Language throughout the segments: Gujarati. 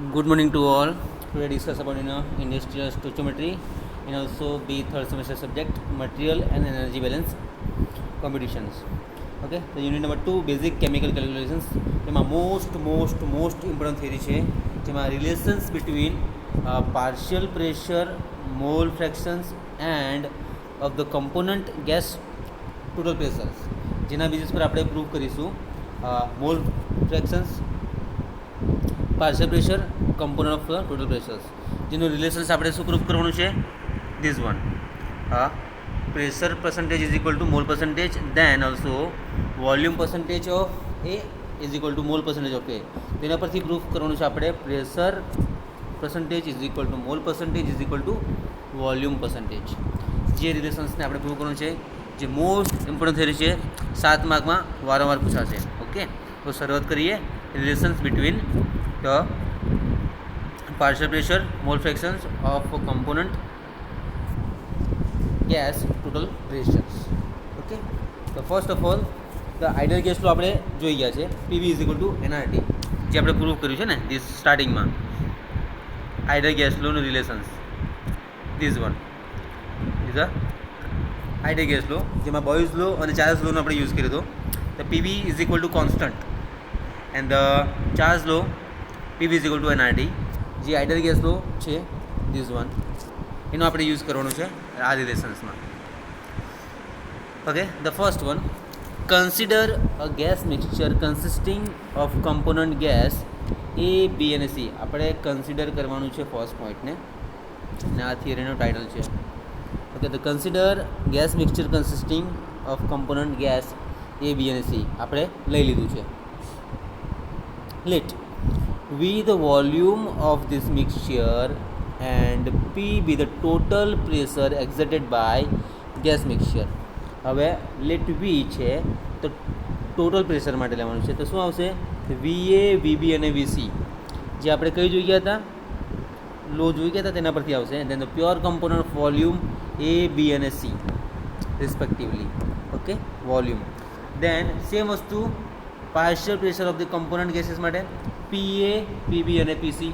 Good morning to all. Today discuss about industrial stoichiometry and also B third semester subject material and energy balance competitions. Okay, the unit number 2 basic chemical calculations. જેમાં most important theory છે જેમાં relations between partial pressure, mole fractions and of the component gas total pressures. જેના બેસિસ પર આપણે પ્રૂવ કરીશું mole fractions, partial pressure, component of total pressures, જેનું રિલેશન્સ આપણે શું પ્રૂફ કરવાનું છે? This one, pressure percentage is equal to mole percentage, then also volume percentage of A is equal to mole percentage of A. તેના પરથી પ્રૂફ કરવાનું છે આપણે pressure percentage is equal to mole percentage is equal to volume percentage. જે રિલેશન્સને આપણે પ્રૂવ કરવાનું છે, જે મોસ્ટ ઇમ્પોર્ટન્ટ થિયરી છે, 7 માર્કમાં વારંવાર પૂછાશે. ઓકે, તો શરૂઆત કરીએ. Relations between the partial pressure, mole fractions of a component gas total pressures. Okay, so first of all the ideal gas law આપણે જોઈ ગયા છે. PV is equal to nRT, જે આપણે પ્રૂવ કર્યું છે ને this સ્ટાર્ટિંગમાં. ideal gas law નું relations this one is a ideal gas law, જેમાં બોયઝ લો અને ચાર્લ્સ લોનો આપણે યુઝ કર્યો હતો. the PV is equal to constant and the Charles law PV is equal to nRT. જે આઇડલ ગેસ લો છે ધીસ વન, એનો આપણે યુઝ કરવાનું છે આ રિલેશન્સમાં. Okay, the first one, consider a gas mixture consisting of component gas A, B અને સી. આપણે કન્સિડર કરવાનું છે ફર્સ્ટ પોઈન્ટને, અને આ થિયરીનો ટાઇટલ છે. Okay, the consider gas mixture consisting of component gas A, B અને સી આપણે લઈ લીધું છે. Let V the volume of this mixture and P be the total pressure exerted by gas mixture. હવે let V છે તો ટોટલ પ્રેશર માટે લેવાનું છે. તો શું આવશે? VA, VB અને VC, જે આપણે કઈ જોઈ ગયા હતા, લો જોઈ ગયા હતા, તેના પરથી આવશે. Then the pure component of volume A, B અને C respectively. Okay, volume. Then same વસ્તુ partial pressure of the component gases માટે PA, PB અને PC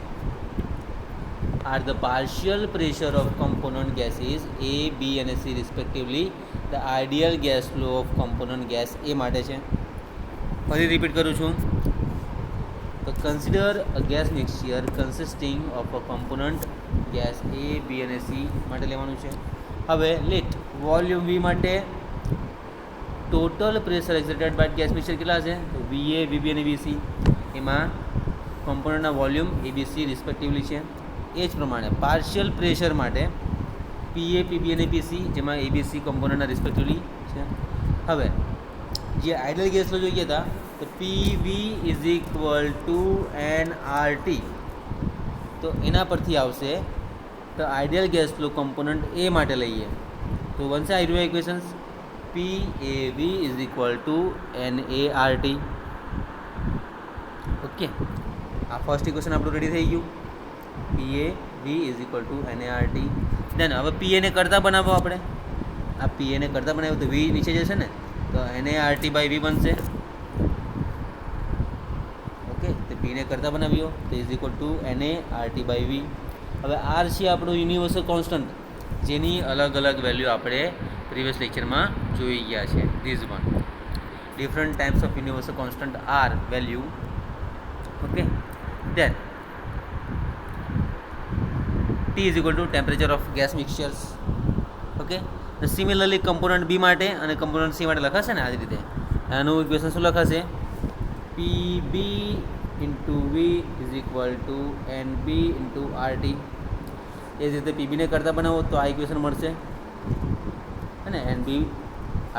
are the partial pressure of component gases A, B અને C respectively. The ideal gas flow of component gas A માટે છે. ફરી રિપીટ કરું છું. તો consider a gas mixture consisting of a component gas A, B અને C માટે લેવાનું છે. હવે લેટ વોલ્યુમ V માટે total pressure exerted by gas mixture કેટલા છે? તો VA, VB અને VC, એમાં કમ્પોનન્ટના વોલ્યુમ ABC રિસ્પેક્ટિવલી છે. એ જ પ્રમાણે પાર્શિયલ પ્રેશર માટે PA, PB અને PC, જેમાં ABC કમ્પોનન્ટના રિસ્પેક્ટિવલી છે. હવે જે આઇડલ ગેસ લો જોઈએ હતા, તો PV is equal two nRT, તો એના પરથી આવશે તો ideal gas flow component A માટે લઈએ તો બનશે આ રહ્યું equations PAV is equal to NART. Okay, આ ફર્સ્ટ ઇક્વેશન આપણું રેડી થઈ ગયું. PAV is equal to NART. દેન હવે PA ને કરતા બનાવો આપણે. આ PA ને કરતા બનાવ્યું તો V નીચે જશે ને, તો NART બાય V બનશે. ઓકે, તો P ને કરતા બનાવ્યો તો is equal to NART by V. હવે R છે આપણું યુનિવર્સલ કોન્સ્ટન્ટ, જેની અલગ અલગ વેલ્યુ આપણે પ્રીવિયસ લેક્ચરમાં જોઈ ગયા છે. This one, different types of universal constant R value. Okay, then T is equal to temperature of gas mixtures. Okay, તો સિમિલરલી કમ્પોનન્ટ બી માટે અને કમ્પોનન્ટ સી માટે લખાશે ને આ જ રીતે. આનું ઇક્વેશન શું લખાશે? PB into V is equal two NB into RT. એ જ રીતે PB ને કરતા બનાવો તો આ ઇક્વેશન મળશે, અને NB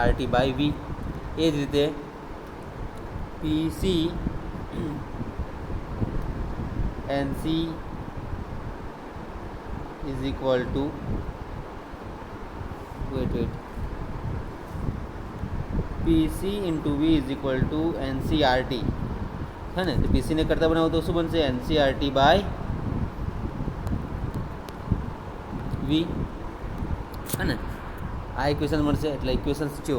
RT બાય V. એ જ રીતે PC NC is equal two PC into V is equal two NCRT. હે ને, તો PC ને કરતા બનાવો તો શું બનશે? NCRT by V. હે ને, આ ઇક્વેશન મળશે. એટલે ઇક્વેશન્સ જો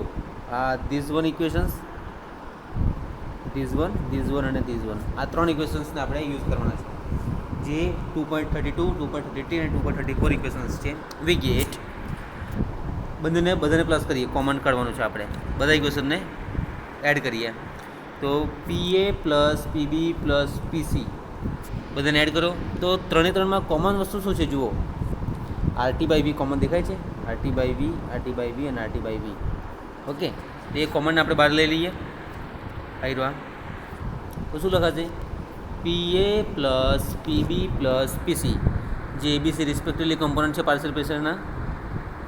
આ this one equations, this one અને ધીસ વન, આ ત્રણ ઇક્વેશન્સને આપણે યુઝ કરવાના છે. જે 2.32, 2.33 અને 2.34 ઇક્વેશન્સ છે. વી ગેટ બધાને પ્લસ કરીએ, કોમન કાઢવાનું છે આપણે, બધા ઇક્વેશનને એડ કરીએ. તો PA plus PB plus PC બધાને એડ કરો. તો ત્રણમાં કોમન વસ્તુ શું છે જુઓ, RT/V કોમન દેખાય છે, RT/V અને RT/V. ઓકે, એ કોમન આપણે બહાર લઈ લઈએ. આવ્યું તો શું લખાશે? PA plus PB plus PC, જે ABC રિસ્પેક્ટિવલી કમ્પોનન્ટ છે પાર્શિયલ પ્રેશરના.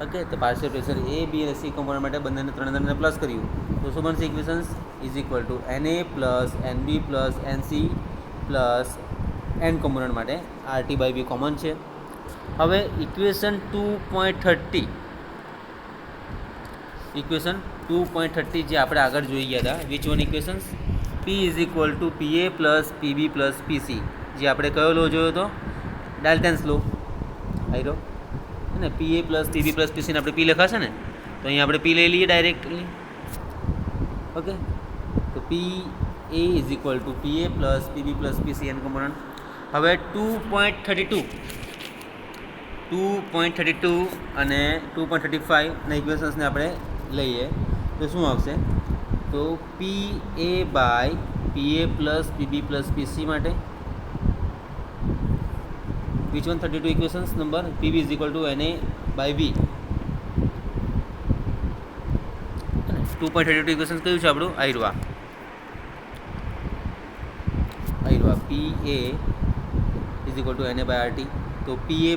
ઓકે, તો પાર્શિયલ પ્રેશર A, B અને C કમ્પોનન્ટ માટે ત્રણને પ્લસ કર્યું તો શું બનશે? Equations is equal to NA plus NB plus NC plus N component માટે RT/V કોમન છે. હવે ઇક્વેશન 2.30 જે આપણે આગળ જોઈ ગયા હતા, which one equations? P is equal to PA plus PB plus PC, જે આપણે કયો લો જોયો હતો? ડાલ્ટન્સ લો. આયરો ને PA plus PB plus PC ને આપણે P લખાશે ને, તો અહીંયા આપણે P લઈ લઈએ ડાયરેક્ટલી. ઓકે, તો PA is equal to PA plus PB plus PC N component. હવે 2.32 અને 2.35 ના ઇક્વેશન્સને આપણે લઈએ તો શું આવશે? તો PA/PA plus PB plus PC માટે which one 32 equations number? PB is equal two NA/V. 2.32 equations કયું છે આપણું? આયરવા PA is equal two NA/RT. તો PA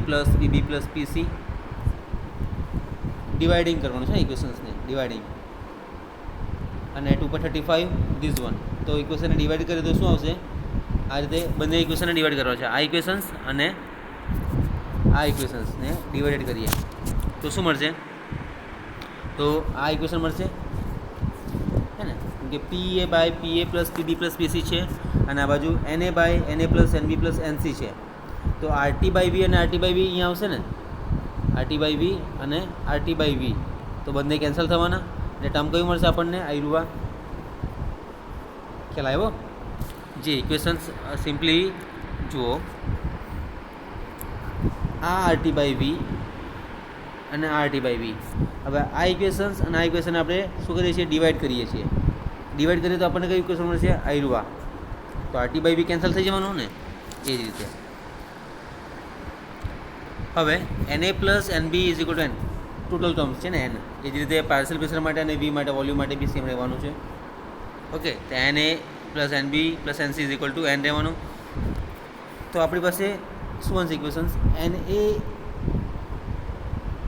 plus PB plus PC dividing કરવાનું છે ઇક્વેશન્સને, ડિવાઇડિંગ. અને 2.35 ધીસ વન, તો ઇક્વેશનને ડિવાઇડ કરીએ તો શું આવશે? આ રીતે બંને ઇક્વેશનને ડિવાઇડ કરવા છે. આ ઇક્વેશન્સ અને આ ઇક્વેશન્સને ડિવાઇડેડ કરીએ તો શું મળશે? તો આ ઇક્વેશન મળશે હે ને, કે PA/PA plus PB plus PC છે અને આ બાજુ NA/NA plus NB plus NC છે. તો RT/V અને RT/V અહીંયા આવશે ને, RT/V અને RT/V, તો બંને કેન્સલ થવાના એટલે ટર્મ કયું મળશે આપણને? આયરુવા. ખ્યાલ આવ્યો? જે ઇક્વેશન્સ સિમ્પલી જુઓ, આ RT/V અને આ RT/V. હવે આ ઇક્વેશન્સ અને આ ઇક્વેશન આપણે શું કરીએ છીએ? ડિવાઈડ કરીએ છીએ. ડિવાઈડ કરીએ તો આપણને કયું ઇક્વેશન મળશે? આયરુવા. તો RT/V કેન્સલ થઈ જવાનું ને, એ જ રીતે. હવે NA plus NB is equal two N, total terms છે ને N, એ જ રીતે પાર્શિયલ પ્રેશર માટે અને V માટે વોલ્યુમ માટે બી સેમ રહેવાનું છે. ઓકે, તો NA plus NB plus NC is equal two N રહેવાનું. તો આપણી પાસે શું બનશે equations? NA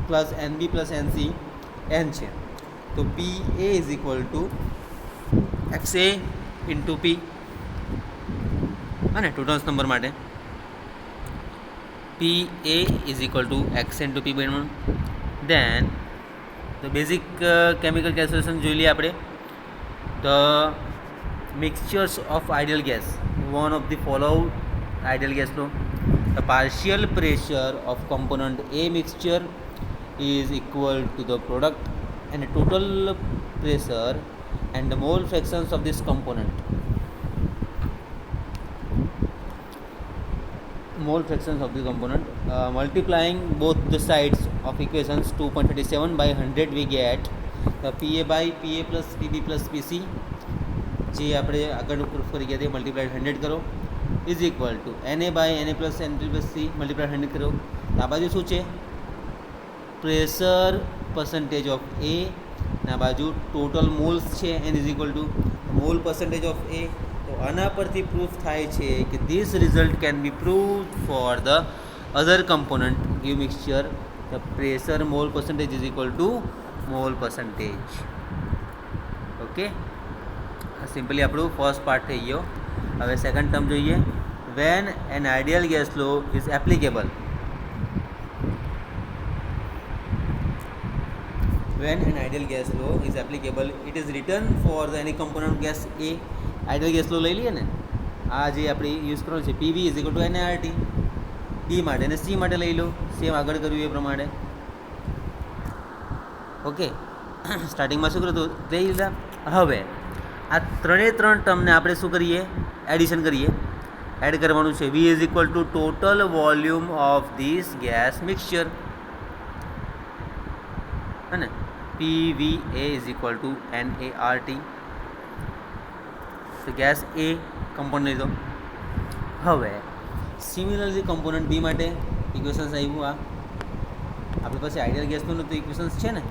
plus NB plus NC N છે. તો PA is equal to XA into P, અને ટોટલ્સ નંબર માટે PA is equal to X into P બનવાનું. Then the basic chemical calculation જોઈ લઈએ આપણે. The mixtures of ideal gas, one of the following ideal gas law. The partial pressure of component A mixture is equal to the product and the total pressure and the mole fractions of this component. Mole fractions of the component, multiplying both the sides of equations 2.37 by 100 we get the PA/PA plus PB plus PC, જે આપણે આગળ પ્રૂફ કરી ગયા તે મલ્ટીપ્લાઇડ 100 કરો, is equal two NA/NA plus NB plus C multiplied 100 કરો. આ બાજુ શું છે? પ્રેશર પર્સન્ટેજ ઓફ A, આ બાજુ ટોટલ મોલ્સ છે, N is equal to mole percentage of A. તો આના પરથી પ્રૂફ થાય છે કે this result can be prove for the other component give mixture. The pressure mole percentage is equal to mole percentage. Okay, simply આપણું ફર્સ્ટ પાર્ટ થઈ ગયો. હવે સેકન્ડ ટર્મ જોઈએ. When an ideal gas law is applicable, when an ideal gas law is applicable, it is written for the any component gas A. Ideal gas law લઈ લઈએ ને, આ જે આપણે યુઝ કરવાનું છે PV is equal to NaRT. B માટે અને C માટે લઈ લો, સેમ આગળ કર્યું એ પ્રમાણે. ઓકે, સ્ટાર્ટિંગમાં શું કર્યું હતું લઈ લીધા. હવે આ ત્રણે ત્રણ ટર્મને આપણે શું કરીએ? એડિશન કરીએ. એડ કરવાનું છે V is equal to total volume of this gas mixture, है ना. PVA is equal to NaRT. तो गैस ए कंपोनન્ટ લીધો. હવે સિમિલરલી કમ્પોનન્ટ બી માટે ઇક્વેશન્સ આવ્યું. આપણી પાસે આઈડિયલ ગેસનું તો ઇક્વેશન્સ છે ને,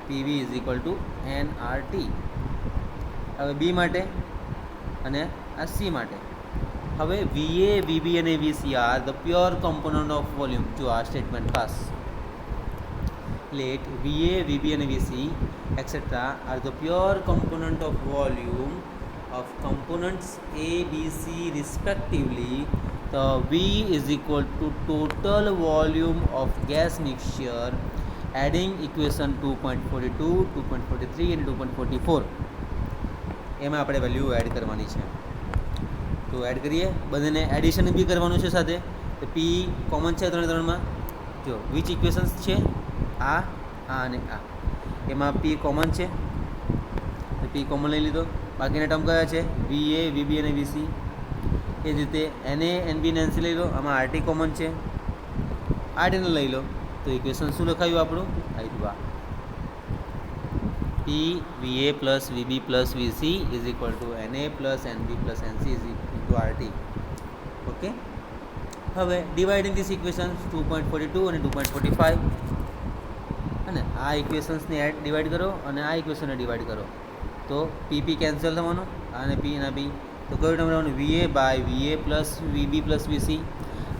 PV is equal two NRT. હવે બી માટે અને આ સી માટે. હવે VA, VB અને VC are the pure component of volume. જો આ સ્ટેટમેન્ટ ખાસ let VA, VB and VC etc. are the pure component of volume of components A, B, C respectively. The V is equal to total volume of gas mixture, adding equation 2.42, 2.43 and 2.44. એમાં આપણે વેલ્યુ એડ કરવાની છે. તો એડ કરીએ. બધાને એડિશન બી કરવાનું છે સાથે. તો P કોમન છે ત્રણમાં. જો વિચ ઇક્વેશન્સ છે આ અને આ, એમાં P કોમન છે તો P કોમન લઈ લીધો. બાકીના ટર્મ કયા છે VA, VB અને VC. એ જ રીતે NA, NB ને NC લઈ લો. આમાં RT કોમન છે, RT ને લઈ લો. તો ઇક્વેશન શું લખાયું આપણું આવ્યું આ PVA plus VB plus VC is equal to NA plus NB plus NC is equal two RT. Okay. હવે ડિવાઇડિંગ ધીસ ઇક્વેશન્સ 2.42 અને 2.45, અને આ ઇક્વેશન્સને ડિવાઈડ કરો અને આ ઇક્વેશનને ડિવાઈડ કરો તો PP કેન્સલ થવાનું અને P અને B. તો કયું ટર્મ રહેવાનું VA by VA plus VB plus VC,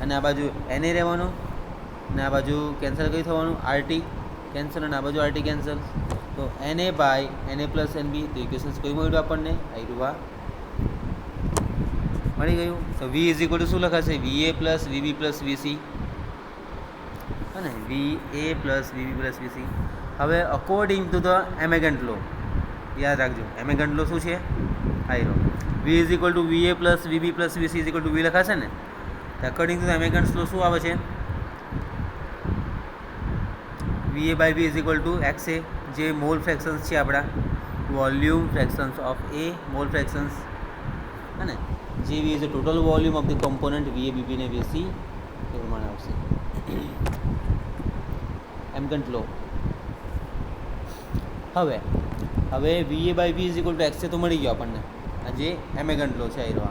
અને આ બાજુ NA રહેવાનું અને આ બાજુ કેન્સલ કયું થવાનું RT કેન્સલ અને આ બાજુ RT કેન્સલ. તો NA by NA plus NB. તો ઇક્વેશન્સ કયું મળ્યું આપણને આવ્યું મળી ગયું. તો V ઇઝ ઇક્વલ ટુ શું લખાશે VA plus VB plus VC, અને VA plus VB plus VC. હવે according to the Amagat law, યાદ રાખજો એમેગન્ટ લો શું છે આયરો. V is equal to VA plus VB plus VC is equal to V લખાશે ને. According to the Amagat law શું આવે છે VA by V is equal to XA, જે મોલ ફ્રેક્શન્સ છે આપણા volume fractions of A mole fractions, અને જે V is the total volume of the component VA, BB અને VC એ પ્રમાણે આવશે એમગન્ટ લો. હવે VA by V is equal to XA તો મળી ગયો આપણને. આ જે એમેગન્ટ લો છે આ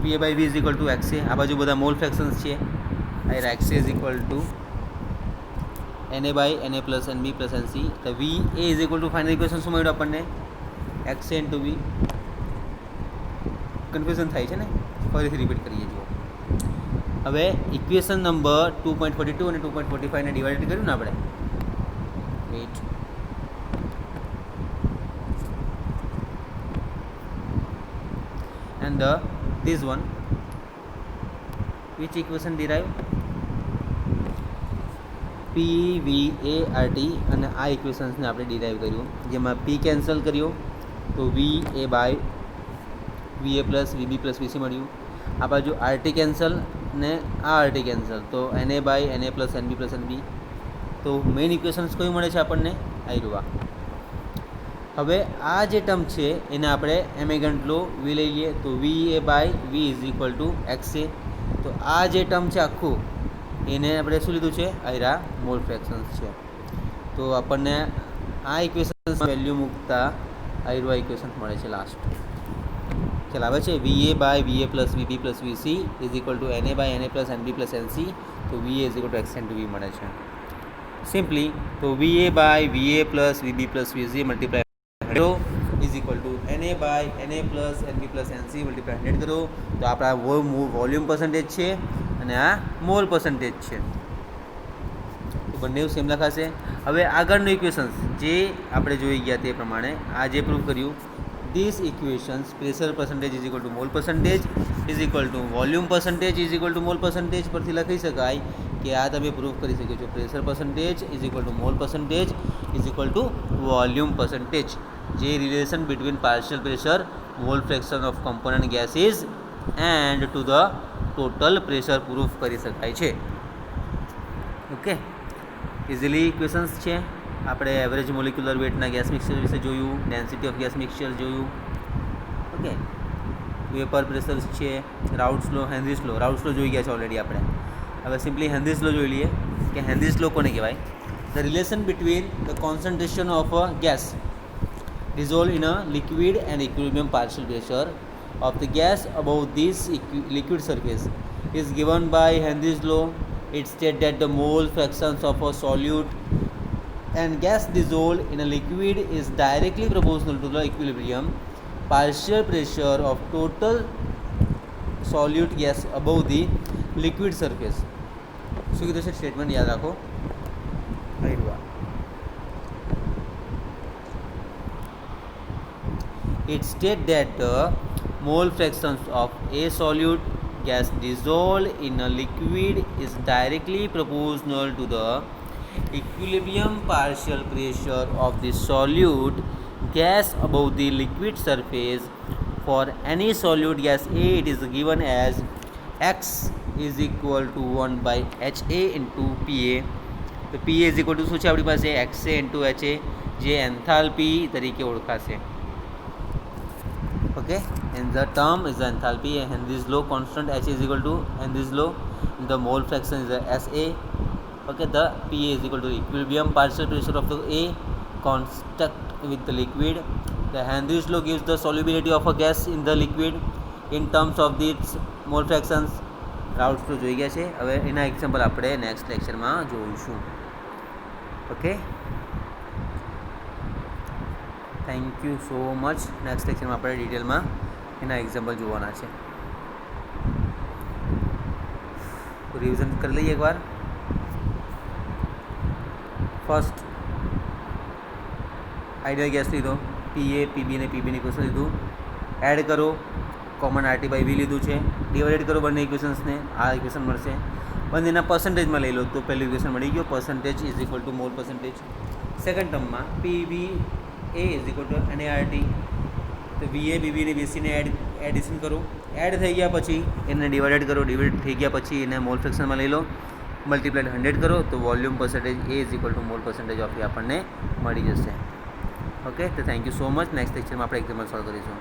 VA by V is equal to XA. આ બાજુ બધા મોલ ફ્રેક્શન્સ છે. આ XA is equal to NA by NA plus NB plus NC. તો VA is equal to final equation શું મળ્યું આપણને XA ઇન્ટુ V. કન્ફ્યુઝન થાય છે ને, ફરીથી રિપીટ કરીએ જુઓ. હવે ઇક્વેશન નંબર 2.42 અને 2.45 ને ડિવાઇડ કર્યું ને આપણે, weight and this one which equation derive PVART, અને આ ઇક્વેશન્સને આપણે ડિરાઈવ કર્યું જેમાં P કેન્સલ કર્યો તો VA by VA plus VB plus VC મળ્યું. આ બાજુ RT કેન્સલ ને આ RT કેન્સલ તો NA by NA plus NB plus NB. તો મેઇન ઇક્વેશન્સ કયું મળે છે આપણને આયરુઆ. હવે આ જે ટર્મ છે એને આપણે એમેગન્ટ લો V લઈ લઈએ તો VA by V is equal to XA. તો આ જે ટર્મ છે આખું એને આપણે શું લીધું છે આયરા મોલ ફ્રેક્શન્સ છે. તો આપણને આ ઇક્વેશન્સ વેલ્યુ મૂકતા આયરુઆ ઇક્વેશન મળે છે લાસ્ટ. ચાલ આવે છે VA by VA plus VB plus VC is equal to NA by NA plus NB plus NC. તો VA is equal to XA into V મળે છે સિમ્પલી. તો VA by VA plus VB plus VC multiply is equal to NA by NA plus NB plus NC multiply 100 કરો તો આપણા વોલ્યુમ પર્સન્ટેજ છે અને આ મોલ પર્સન્ટેજ છે. તો બંને સેમ લખાશે. હવે આગળનું ઇક્વેશન્સ જે આપણે જોઈ ગયા તે પ્રમાણે આ જે પ્રૂવ કર્યું this equations pressure percentage is equal to mole percentage is equal to volume percentage is equal to mole percentage પરથી લખી શકાય કે આ તમે પ્રૂવ કરી શકો છો pressure percentage is equal to mole percentage is equal to volume percentage. જે relation between partial pressure mole fraction of component gases and to the total pressure proof કરી શકાય છે. ઓકે, ઇઝીલી ઇક્વેશન્સ છે. આપણે એવરેજ મોલિક્યુલર વેટના ગેસ મિક્સચર વિશે જોયું, ડેન્સિટી ઓફ ગેસ મિક્સચર જોયું. ઓકે, વેપર પ્રેશર છે, રાઉટ્સ લો, હેનરીઝ લો. રાઉટ્સ લો જોઈ ગયા છે ઓલરેડી આપણે. હવે સિમ્પલી હેનરીઝ લો જોઈ લઈએ કે હેનરીઝ લો કોને કહેવાય. The relation between the concentration of a gas dissolved in a liquid and equilibrium partial pressure of the gas above this liquid surface is given by Henry's law. It states that the mole fractions of a solute and gas dissolved in a liquid is directly proportional to the equilibrium partial pressure of total solute gas above the liquid surface. શું કીધું છે સ્ટેટમેન્ટ યાદ રાખો. It states that the mole fractions of a solute gas dissolved in a liquid is directly proportional to the equilibrium partial pressure of the solute gas above the liquid surface. For any solute gas A, it is given as X is equal to 1 by HA into PA. તો PA is equal to શું છે આપણી પાસે? XA into HA, જે એન્થાલ્પી તરીકે ઓળખાશે. Okay, and the term is the enthalpy. Henry's law constant H is equal to Henry's law. The mole fraction is the SA. Okay, the PA is equal to equilibrium partial pressure of the A constant with the liquid. The Henry's law gives the solubility of a gas in the liquid in terms of its mole fractions. રાઉટ્સ તો જોઈ ગયા છે. હવે એના એક્ઝામ્પલ આપણે નેક્સ્ટ લેક્ચરમાં જોઈશું. Okay, thank you so much. Next લેક્ચરમાં આપણે ડિટેલમાં એના એક્ઝામ્પલ જોવાના છે. રિવિઝન કરી લઈએ એકવાર. ફર્સ્ટ આઈડિયલ ગેસ લીધો, પીએ, પીબી ને પીબીની ઇક્વેશન લીધું, એડ કરો, કોમન આરટી બાય વી લીધું છે, ડિવાઇડ કરો બંને ઇક્વેશન્સને, આ ઇક્વેશન મળશે. બંનેના પર્સન્ટેજમાં લઈ લો તો પહેલું ઇક્વેશન મળી ગયો, percentage is equal to mole percentage. Second ટર્મમાં પીબી એ ઇઝ ઇક્વલ ટુ એનએઆરટી. તો વીએ બીબીને બીસીને એડિશન કરો, એડ થઈ ગયા પછી એને ડિવાઇડેડ કરો, ડિવાઇડ થઈ ગયા પછી એને મોલ ફ્રેક્શનમાં લઈ લો, મલ્ટીપ્લાઇડ 100 કરો તો volume percentage A is equal to mole percentage of A આપણને મળી જશે. ઓકે, તો thank you so much. Next લેક્ચરમાં આપણે એક્ઝામ્પલ સોલ્વ કરીશું.